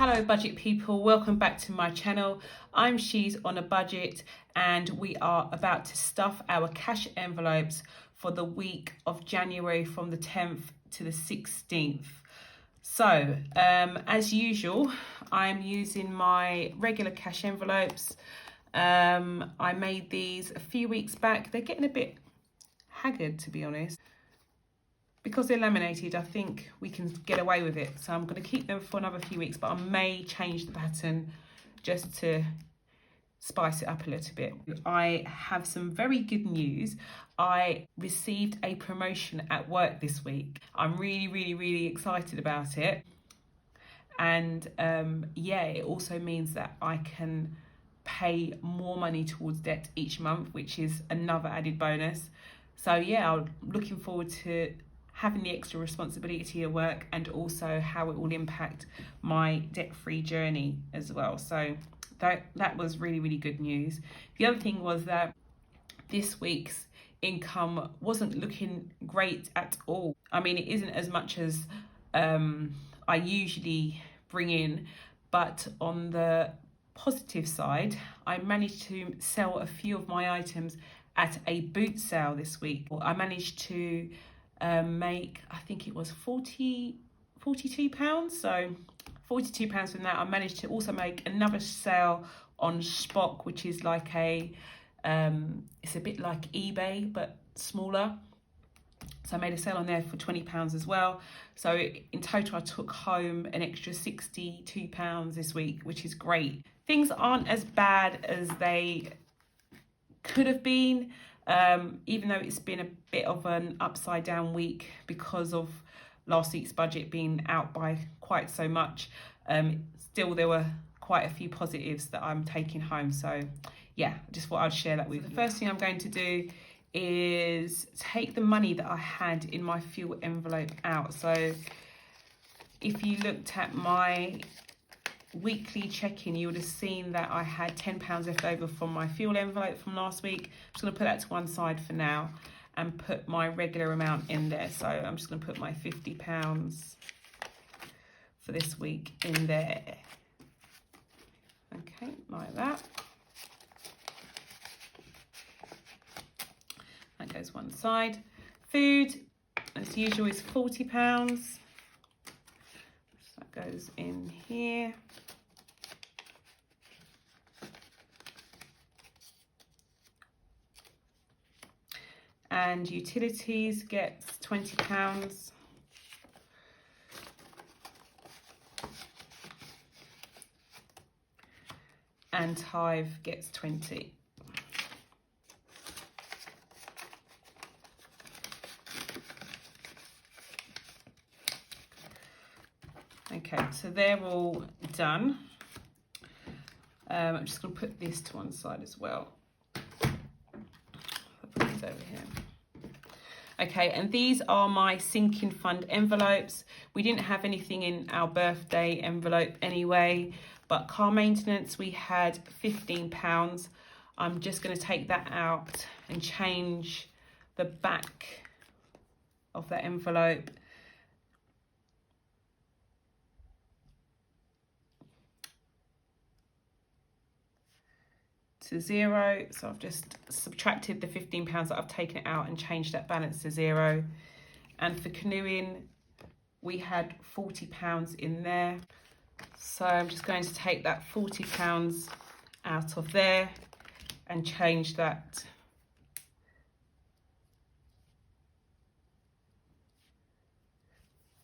Hello budget people, welcome back to my channel. I'm She's on a Budget and we are about to stuff our cash envelopes for the week of January from the 10th to the 16th. So as usual, I'm using my regular cash envelopes. I made these a few weeks back. They're getting a bit haggard, to be honest. Because they're laminated, I think we can get away with it. So I'm going to keep them for another few weeks, but I may change the pattern just to spice it up a little bit. I have some very good news. I received a promotion at work this week. I'm really excited about it. And yeah, it also means that I can pay more money towards debt each month, which is another added bonus. So yeah, I'm looking forward to having the extra responsibility at work and also how it will impact my debt-free journey as well. So that was really good news. The other thing was that this week's income wasn't looking great at all. I mean, it isn't as much as I usually bring in, but on the positive side, I managed to sell a few of my items at a boot sale this week. I managed to make, I think it was £42, so £42 from that. I managed to also make another sale on Spock, which is like a it's a bit like eBay but smaller. So I made a sale on there for £20 as well. So in total I took home an extra £62 this week, which is great. Things aren't as bad as they could have been. Even though it's been a bit of an upside down week because of last week's budget being out by quite so much, still there were quite a few positives that I'm taking home. So yeah, just thought I'd share that with you. The first thing I'm going to do is take the money that I had in my fuel envelope out. So if you looked at my weekly check-in, you would have seen that I had £10 left over from my fuel envelope from last week. I'm just going to put that to one side for now and put my regular amount in there. So I'm just going to put my £50 for this week in there. Okay, like that. That goes one side. Food, as usual, is £40. So that goes in here. And utilities gets £20. And tithe gets 20. Okay, so they're all done. I'm just going to put this to one side as well. I'll put these over here. Okay, and these are my sinking fund envelopes. We didn't have anything in our birthday envelope anyway, but car maintenance, we had £15. I'm just going to take that out and change the back of that envelope to 0. So I've just subtracted the £15 that I've taken it out and changed that balance to 0. And for canoeing, we had £40 in there. So I'm just going to take that £40 out of there and change that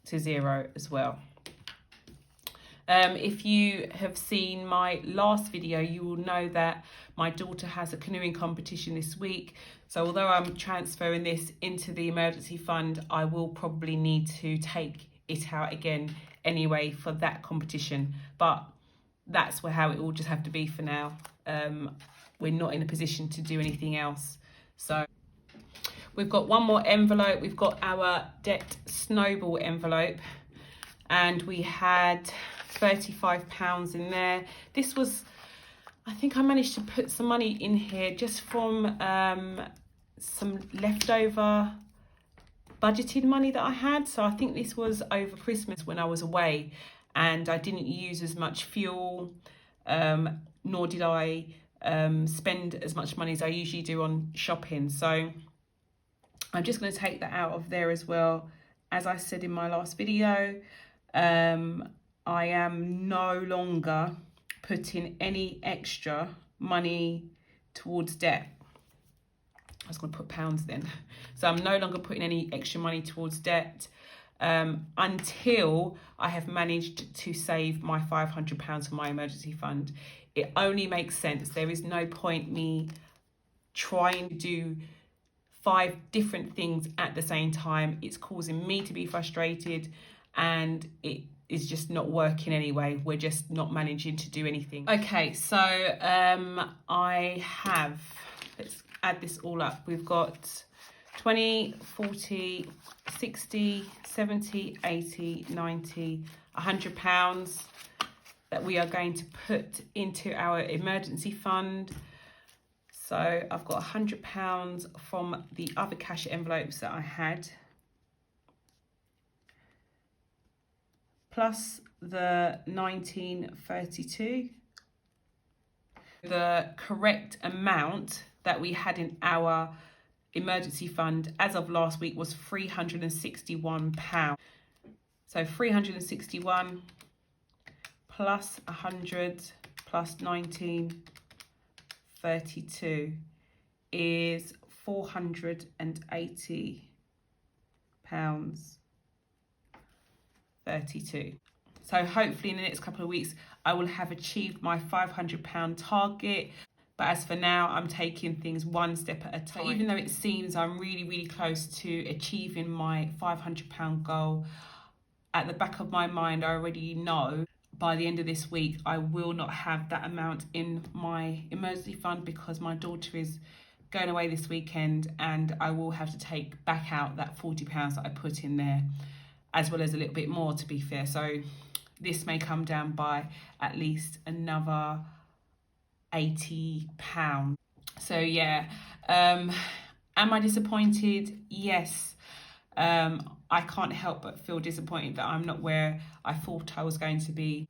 to 0 as well. If you have seen my last video, you will know that my daughter has a canoeing competition this week. So although I'm transferring this into the emergency fund, I will probably need to take it out again anyway for that competition. But that's how it will just have to be for now. We're not in a position to do anything else. So we've got one more envelope. We've got our debt snowball envelope, and we had £35 in there. This was, I think I managed to put some money in here just from some leftover budgeted money that I had. So I think this was over Christmas when I was away, and I didn't use as much fuel, nor did I spend as much money as I usually do on shopping. So I'm just going to take that out of there as well. As I said in my last video, I am no longer putting any extra money towards debt. I was going to put pounds then. So I'm no longer putting any extra money towards debt until I have managed to save my £500 for my emergency fund. It only makes sense. There is no point me trying to do 5 different things at the same time. It's causing me to be frustrated, and it is just not working anyway. We're just not managing to do anything. Okay, so I have, let's add this all up. We've got 20, 40, 60, 70, 80, 90, £100 that we are going to put into our emergency fund. So I've got £100 from the other cash envelopes that I had, plus the 1932. The correct amount that we had in our emergency fund as of last week was £361. So 361 plus 100 plus 1932 is £480.32. So hopefully in the next couple of weeks I will have achieved my £500 target. But as for now, I'm taking things one step at a time. Even though it seems I'm really close to achieving my £500 goal, at the back of my mind, I already know by the end of this week, I will not have that amount in my emergency fund because my daughter is going away this weekend, and I will have to take back out that £40 that I put in there, as well as a little bit more, to be fair. So this may come down by at least another £80. So yeah, am I disappointed? Yes. I can't help but feel disappointed that I'm not where I thought I was going to be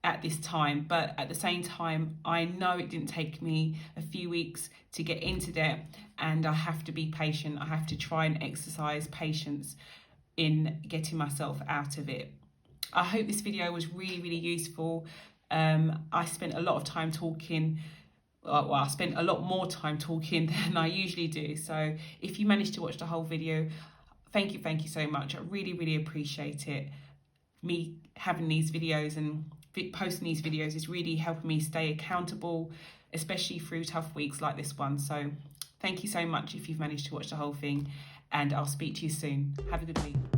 at this time. But at the same time, I know it didn't take me a few weeks to get into debt, and I have to be patient. I have to try and exercise patience in getting myself out of it. I hope this video was really useful. I spent a lot of time talking. Well, I spent a lot more time talking than I usually do. So if you managed to watch the whole video, thank you so much. I really appreciate it. Me having these videos and posting these videos is really helping me stay accountable, especially through tough weeks like this one. So thank you so much if you've managed to watch the whole thing, and I'll speak to you soon. Have a good week.